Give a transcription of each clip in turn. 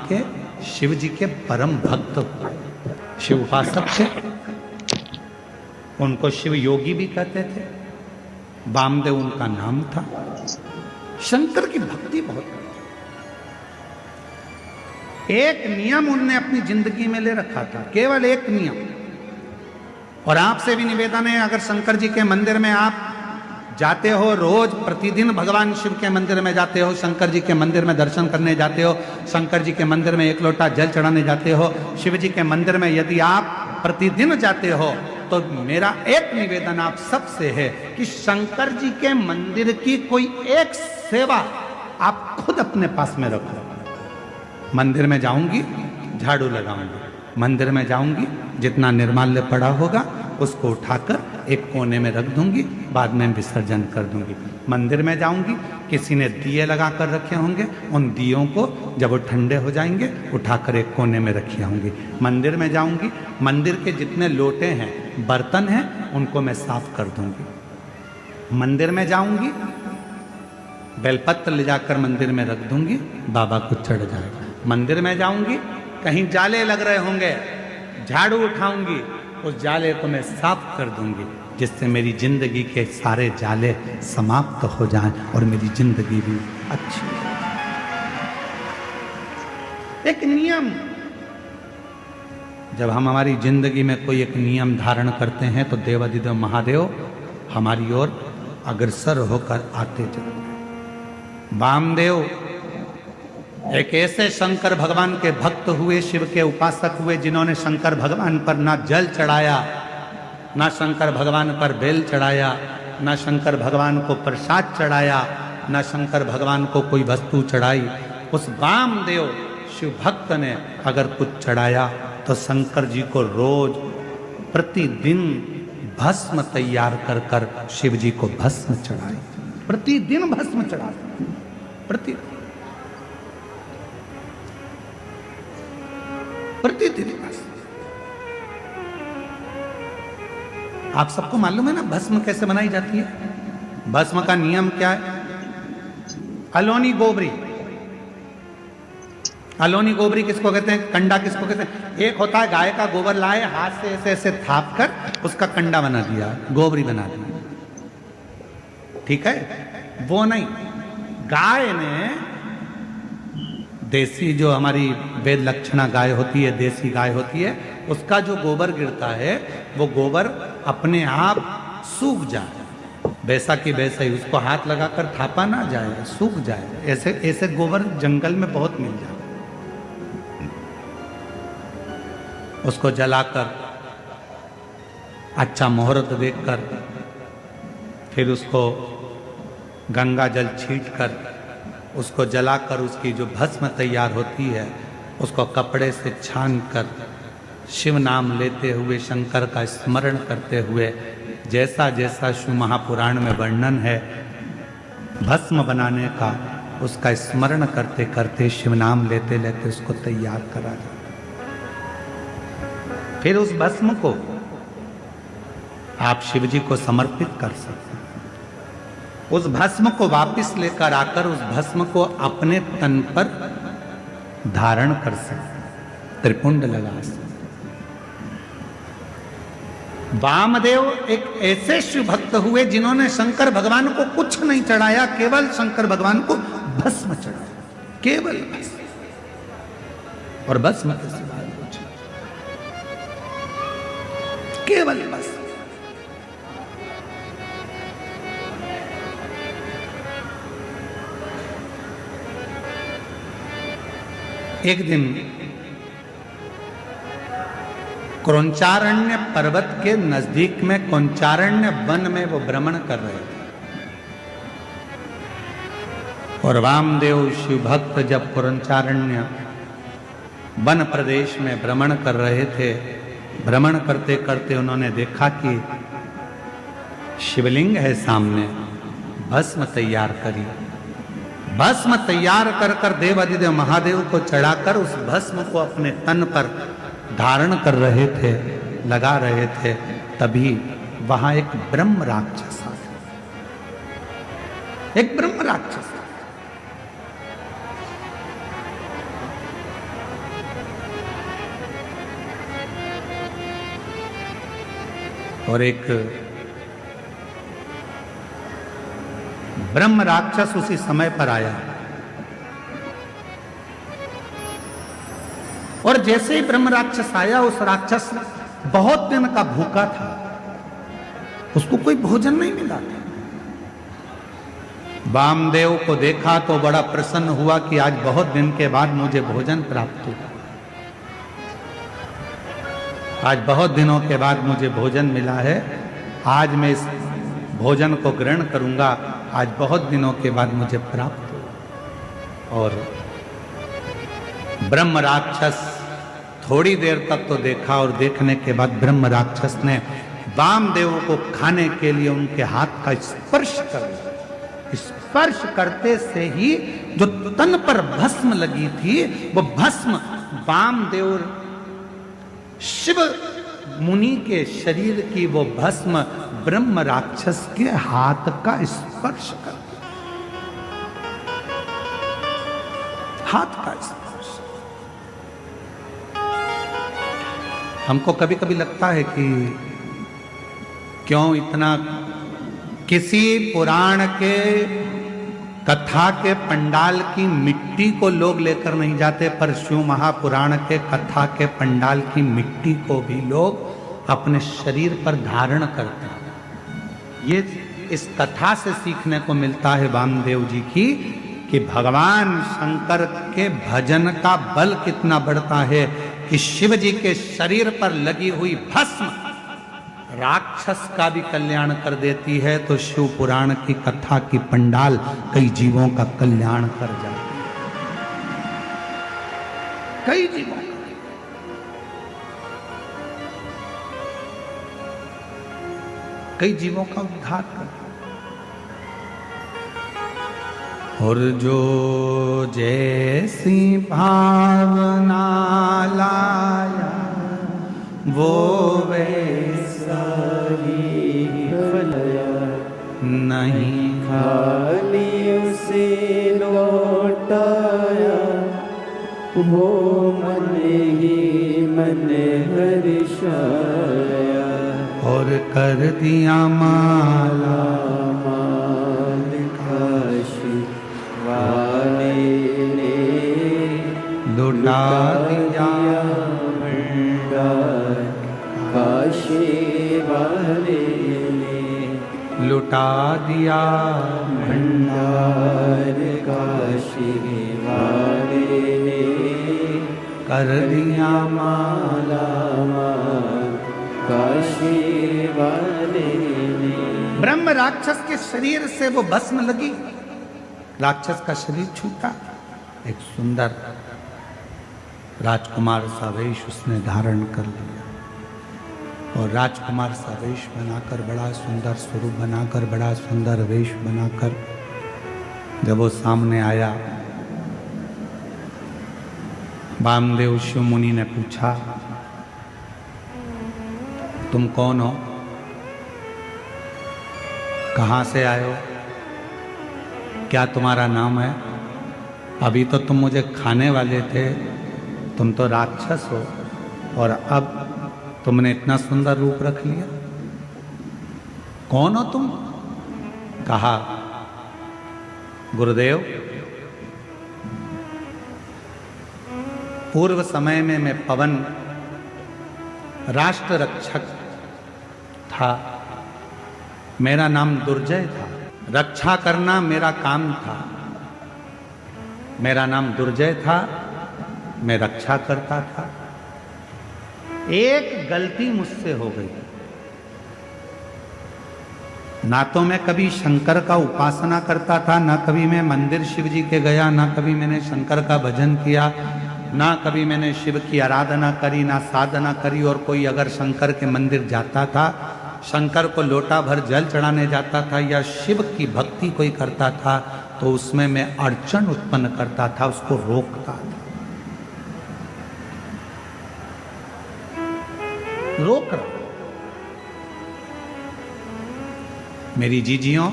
के शिव जी के परम भक्त हुए, शिव उपासक थे। उनको शिव योगी भी कहते थे, वामदेव उनका नाम था। शंकर की भक्ति बहुत थी। एक नियम उनने अपनी जिंदगी में ले रखा था, केवल एक नियम। और आपसे भी निवेदन है, अगर शंकर जी के मंदिर में आप जाते हो, रोज प्रतिदिन भगवान शिव के मंदिर में जाते हो, शंकर जी के मंदिर में दर्शन करने जाते हो, शंकर जी के मंदिर में एक लोटा जल चढ़ाने जाते हो, शिव जी के मंदिर में यदि आप प्रतिदिन जाते हो, तो मेरा एक निवेदन आप सबसे है कि शंकर जी के मंदिर की कोई एक सेवा आप खुद अपने पास में रखो। मंदिर में जाऊंगी, झाड़ू लगाऊंगी, मंदिर में जाऊंगी, जितना निर्माल्य पड़ा होगा उसको उठाकर एक कोने में रख दूंगी, बाद में विसर्जन कर दूंगी। मंदिर में जाऊंगी, किसी ने दिए लगा कर रखे होंगे, उन दियों को जब वो ठंडे हो जाएंगे उठाकर एक कोने में रखी आऊंगी। मंदिर में जाऊंगी, मंदिर के जितने लोटे हैं, बर्तन हैं, उनको मैं साफ कर दूंगी। मंदिर में जाऊंगी, बेलपत्र ले जाकर मंदिर में रख दूंगी, बाबा को चढ़ जाएगा। मंदिर में जाऊंगी, कहीं जाले लग रहे होंगे, झाड़ू उठाऊंगी, उस जाले को मैं साफ कर दूंगी, जिससे मेरी जिंदगी के सारे जाले समाप्त हो जाएं और मेरी जिंदगी भी अच्छी हो। एक नियम, जब हम हमारी जिंदगी में कोई एक नियम धारण करते हैं तो देवाधिदेव महादेव हमारी ओर अग्रसर होकर आते चलते हैं। वामदेव एक ऐसे शंकर भगवान के भक्त हुए, शिव के उपासक हुए, जिन्होंने शंकर भगवान पर ना जल चढ़ाया, ना शंकर भगवान पर बेल चढ़ाया, ना शंकर भगवान को प्रसाद चढ़ाया, ना शंकर भगवान को कोई वस्तु चढ़ाई। उस वामदेव शिव भक्त ने अगर कुछ चढ़ाया तो शंकर जी को रोज प्रतिदिन भस्म तैयार कर कर शिव जी को भस्म चढ़ाई। प्रतिदिन भस्म चढ़ा, प्रतिदिन भस्म। आप सबको मालूम है ना भस्म कैसे बनाई जाती है? भस्म का नियम क्या है? अलोनी गोबरी। अलोनी गोबरी किसको कहते हैं? कंडा किसको कहते हैं? एक होता है गाय का गोबर लाए, हाथ से ऐसे ऐसे थाप कर उसका कंडा बना दिया, गोबरी बना दी, ठीक है? वो नहीं, गाय ने देसी जो हमारी वेद लक्षणा गाय होती है, देसी गाय होती है, उसका जो गोबर गिरता है वो गोबर अपने आप सूख जाए, वैसा कि वैसा ही, उसको हाथ लगाकर थापा ना जाए, सूख जाए। ऐसे ऐसे गोबर जंगल में बहुत मिल जाए। उसको जलाकर अच्छा मुहूर्त देखकर फिर उसको गंगा जल छीट कर उसको जलाकर उसकी जो भस्म तैयार होती है उसको कपड़े से छान कर शिव नाम लेते हुए, शंकर का स्मरण करते हुए, जैसा जैसा शिव महापुराण में वर्णन है भस्म बनाने का, उसका स्मरण करते करते, शिव नाम लेते लेते उसको तैयार करा जाता। फिर उस भस्म को आप शिव जी को समर्पित कर सकते हैं। उस भस्म को वापस लेकर आकर उस भस्म को अपने तन पर धारण कर सकते, त्रिपुंड लगा सकते। वामदेव एक ऐसे शिव भक्त हुए जिन्होंने शंकर भगवान को कुछ नहीं चढ़ाया, केवल शंकर भगवान को भस्म चढ़ाया, केवल भस्म। और भस्म के सिवाय कुछ, केवल भस्म। एक दिन क्रौंचारण्य पर्वत के नजदीक में क्रौंचारण्य वन में वो भ्रमण कर रहे थे। और वामदेव शिव भक्त जब क्रौंचारण्य वन प्रदेश में भ्रमण कर रहे थे, भ्रमण करते करते उन्होंने देखा कि शिवलिंग है सामने, भस्म तैयार करी। भस्म तैयार कर कर देवाधिदेव महादेव को चढ़ाकर उस भस्म को अपने तन पर धारण कर रहे थे, लगा रहे थे। तभी वहां एक ब्रह्म राक्षस आ गया, एक ब्रह्म राक्षस। और एक ब्रह्म राक्षस उसी समय पर आया और जैसे ही ब्रह्म राक्षस आया, उस राक्षस बहुत दिन का भूखा था, उसको कोई भोजन नहीं मिला था। वामदेव को देखा तो बड़ा प्रसन्न हुआ कि आज बहुत दिन के बाद मुझे भोजन प्राप्त हुआ, आज बहुत दिनों के बाद मुझे भोजन मिला है, आज मैं इस भोजन को ग्रहण करूंगा, आज बहुत दिनों के बाद मुझे प्राप्त हुआ। और ब्रह्म राक्षस थोड़ी देर तक तो देखा और देखने के बाद ब्रह्म राक्षस ने वामदेव को खाने के लिए उनके हाथ का स्पर्श कर दिया। स्पर्श करते से ही जो तन पर भस्म लगी थी, वो भस्म वामदेव शिव मुनि के शरीर की वो भस्म ब्रह्म राक्षस के हाथ का स्पर्श कर दिया। हाथ का स्पर्श। हमको कभी कभी लगता है कि क्यों इतना, किसी पुराण के कथा के पंडाल की मिट्टी को लोग लेकर नहीं जाते, पर शिव महापुराण के कथा के पंडाल की मिट्टी को भी लोग अपने शरीर पर धारण करते हैं। ये इस कथा से सीखने को मिलता है वामदेव जी की, कि भगवान शंकर के भजन का बल कितना बढ़ता है, कि शिव जी के शरीर पर लगी हुई भस्म राक्षस का भी कल्याण कर देती है, तो शिव पुराण की कथा की पंडाल कई जीवों का कल्याण कर जाती है, कई जीवों का। कई जीवों का उद्धार कर। और जो जैसी भावना लाया वो वैसा ही फलया, नहीं खाली उसे लौटाया, वो मन ही मन हर्षाया। और कर दिया माला लुटा दिया भंडार काशी वाले ने, लुटा दिया भंडार काशी वाले ने, कर दिया माला माल काशी वाले ने। ब्रह्म राक्षस के शरीर से वो भस्म लगी, राक्षस का शरीर छूटा, एक सुंदर राजकुमार सा वेश उसने धारण कर लिया। और राजकुमार सा वेश बनाकर, बड़ा सुंदर स्वरूप बनाकर, बड़ा सुंदर वेश बनाकर जब वो सामने आया, वामदेव शिव मुनि ने पूछा, तुम कौन हो, कहाँ से आए हो, क्या तुम्हारा नाम है? अभी तो तुम मुझे खाने वाले थे, तुम तो राक्षस हो, और अब तुमने इतना सुंदर रूप रख लिया, कौन हो तुम? कहा, गुरुदेव, पूर्व समय में मैं पवन राष्ट्र रक्षक था, मेरा नाम दुर्जय था, रक्षा करना मेरा काम था, मेरा नाम दुर्जय था, मैं रक्षा करता था। एक गलती मुझसे हो गई, ना तो मैं कभी शंकर का उपासना करता था, ना कभी मैं मंदिर शिव जी के गया, ना कभी मैंने शंकर का भजन किया, ना कभी मैंने शिव की आराधना करी, ना साधना करी। और कोई अगर शंकर के मंदिर जाता था, शंकर को लोटा भर जल चढ़ाने जाता था, या शिव की भक्ति कोई करता था, तो उसमें मैं अड़चन उत्पन्न करता था, उसको रोकता था, रोक रहा। मेरी जीजियों,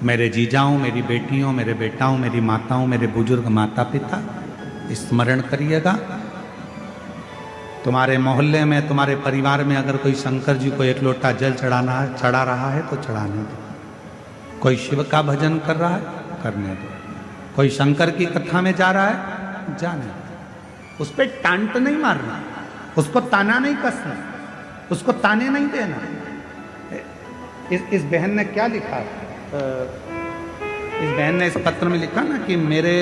मेरे जीजाओं, मेरी बेटियों, मेरे बेटाओं, मेरी माताओं, मेरे बुजुर्ग माता पिता, स्मरण करिएगा, तुम्हारे मोहल्ले में, तुम्हारे परिवार में अगर कोई शंकर जी को एक लोटा जल चढ़ा रहा है तो चढ़ाने दो। कोई शिव का भजन कर रहा है, करने दो। कोई शंकर की कथा में जा रहा है, जाने दो। उस पर टांट नहीं मारना, उसको ताना नहीं कसना, उसको ताने नहीं देना। इस बहन ने क्या लिखा, इस बहन ने इस पत्र में लिखा ना कि मेरे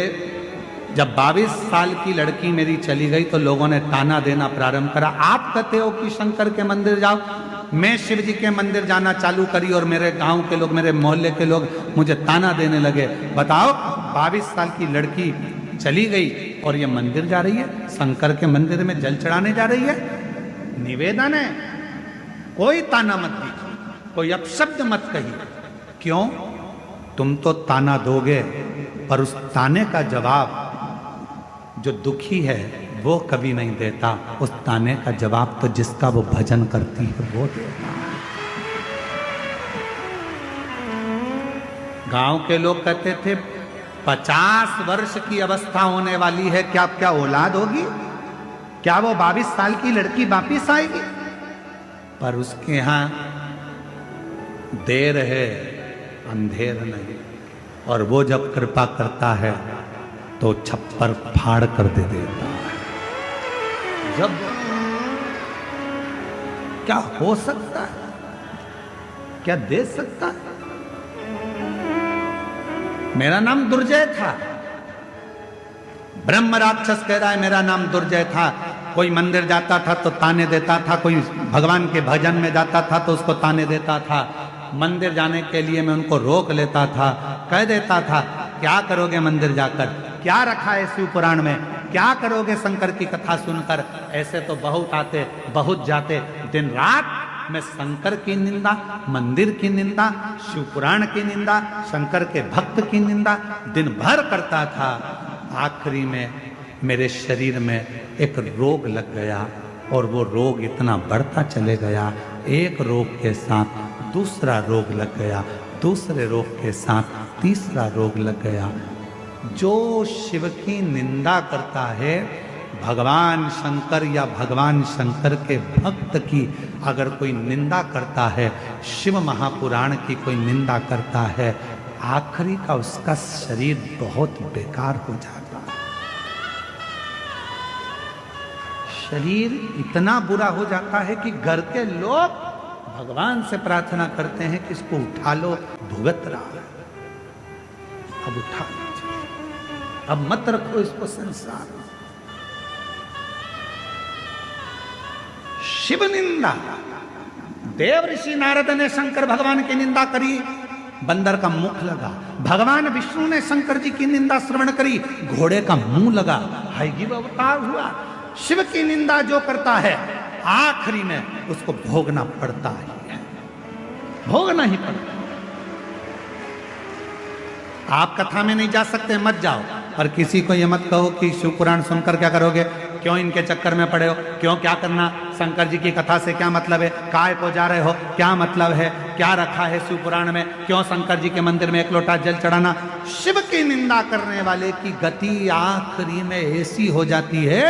जब 22 साल की लड़की मेरी चली गई तो लोगों ने ताना देना प्रारंभ करा। आप कहते हो कि शंकर के मंदिर जाओ, मैं शिव जी के मंदिर जाना चालू करी और मेरे गांव के लोग, मेरे मोहल्ले के लोग मुझे ताना देने लगे। बताओ, 22 साल की लड़की चली गई और ये मंदिर जा रही है, शंकर के मंदिर में जल चढ़ाने जा रही है। निवेदन है, कोई ताना मत दीजिए, कोई अपशब्द मत कहिए। क्यों? तुम तो ताना दोगे, पर उस ताने का जवाब जो दुखी है वो कभी नहीं देता। उस ताने का जवाब तो जिसका वो भजन करती है वो देता है। गांव के लोग कहते थे 50 वर्ष की अवस्था होने वाली है, क्या औलाद होगी? क्या वो 22 साल की लड़की वापिस आएगी? पर उसके यहां देर है, अंधेर नहीं। और वो जब कृपा करता है तो छप्पर फाड़ कर दे देता है। जब क्या हो सकता है, क्या दे सकता है? मेरा नाम दुर्जय था, ब्रह्म राक्षस कह रहा है मेरा नाम दुर्जय था। कोई मंदिर जाता था तो ताने देता था, कोई भगवान के भजन में जाता था तो उसको ताने देता था। मंदिर जाने के लिए मैं उनको रोक लेता था, कह देता था क्या करोगे मंदिर जाकर, क्या रखा है शिव पुराण में, क्या करोगे शंकर की कथा सुनकर। ऐसे तो बहुत आते बहुत जाते, दिन रात मैं शंकर की निंदा, मंदिर की निंदा, शिव पुराण की निंदा, शंकर के भक्त की निंदा दिन भर करता था। आखिरी में मेरे शरीर में एक रोग लग गया और वो रोग इतना बढ़ता चले गया। एक रोग के साथ दूसरा रोग लग गया, दूसरे रोग के साथ तीसरा रोग लग गया। जो शिव की निंदा करता है, भगवान शंकर या भगवान शंकर के भक्त की अगर कोई निंदा करता है, शिव महापुराण की कोई निंदा करता है, आखिरी का उसका शरीर बहुत बेकार हो जाता है। शरीर इतना बुरा हो जाता है कि घर के लोग भगवान से प्रार्थना करते हैं कि इसको उठा लो, भुगत रहा है, अब उठा लीजिए, अब मत रखो इसको संसार में। शिव निंदा, देव ऋषि नारद ने शंकर भगवान की निंदा करी, बंदर का मुख लगा। भगवान विष्णु ने शंकर जी की निंदा श्रवण करी, घोड़े का मुंह लगा, हाईगिव अवतार हुआ। शिव की निंदा जो करता है आखिरी में उसको भोगना पड़ता है, भोगना ही पड़ता। आप कथा में नहीं जा सकते, मत जाओ, और किसी को ये मत कहो कि शिव पुराण सुनकर क्या करोगे, क्यों इनके चक्कर में पड़े हो, क्यों क्या करना, शंकर जी की कथा से क्या मतलब है, काय को जा रहे हो, क्या मतलब है, क्या रखा है शिव पुराण में, क्यों शंकर जी के मंदिर में एक लोटा जल चढ़ाना। शिव की निंदा करने वाले की गति आखिरी में ऐसी हो जाती है,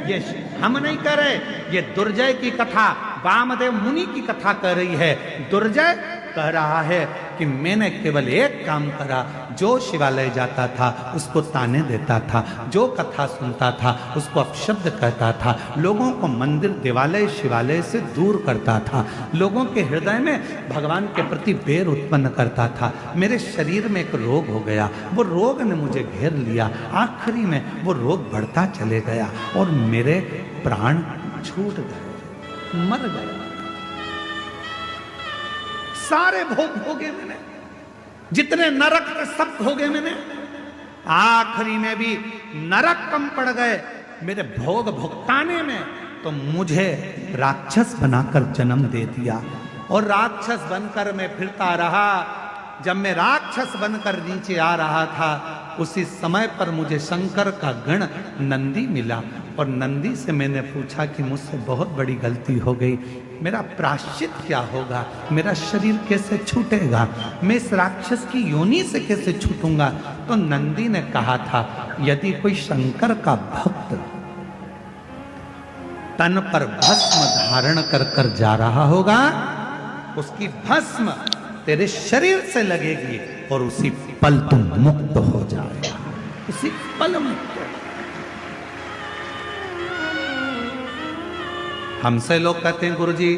ये हम नहीं कह रहे, ये दुर्जय की कथा वामदेव मुनि की कथा कह रही है। दुर्जय कह रहा है कि मैंने केवल एक काम करा, जो शिवालय जाता था उसको ताने देता था, जो कथा सुनता था उसको अपशब्द कहता था, लोगों को मंदिर देवालय शिवालय से दूर करता था, लोगों के हृदय में भगवान के प्रति बैर उत्पन्न करता था। मेरे शरीर में एक रोग हो गया, वो रोग ने मुझे घेर लिया, आखिरी में वो रोग बढ़ता चले गया और मेरे प्राण छूट गए, मर गए। सारे भोग भोगे मैंने, जितने नरक के सब भोगे मैंने, आखिरी में भी नरक कम पड़ गए मेरे भोग भुगताने में। तो मुझे राक्षस बनाकर जन्म दे दिया और राक्षस बनकर मैं फिरता रहा। जब मैं राक्षस बनकर नीचे आ रहा था उसी समय पर मुझे शंकर का गण नंदी मिला और नंदी से मैंने पूछा कि मुझसे बहुत बड़ी गलती हो गई, मेरा प्रायश्चित क्या होगा, मेरा शरीर कैसे छूटेगा, मैं इस राक्षस की योनि से कैसे छूटूंगा। तो नंदी ने कहा था, यदि कोई शंकर का भक्त तन पर भस्म धारण कर कर जा रहा होगा, उसकी भस्म तेरे शरीर से लगेगी और उसी पल तुम मुक्त हो जाएगा, उसी पल मुक्त। हमसे लोग कहते हैं गुरुजी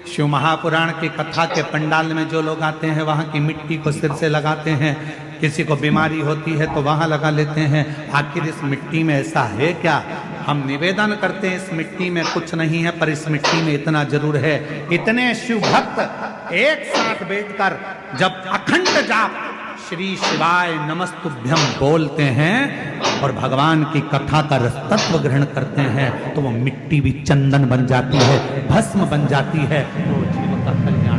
शिव महापुराण की कथा के पंडाल में जो लोग आते हैं वहां की मिट्टी को सिर से लगाते हैं, किसी को बीमारी होती है तो वहां लगा लेते हैं, आखिर इस मिट्टी में ऐसा है क्या? हम निवेदन करते हैं इस मिट्टी में कुछ नहीं है, पर इस मिट्टी में इतना जरूर है। इतने शिव भक्त एक साथ बैठकर जब अखंड जाप श्री शिवाय नमस्तुभ्यम बोलते हैं और भगवान की कथा का रसतत्व ग्रहण करते हैं तो वो मिट्टी भी चंदन बन जाती है, भस्म बन जाती है, तो जीव का कल्याण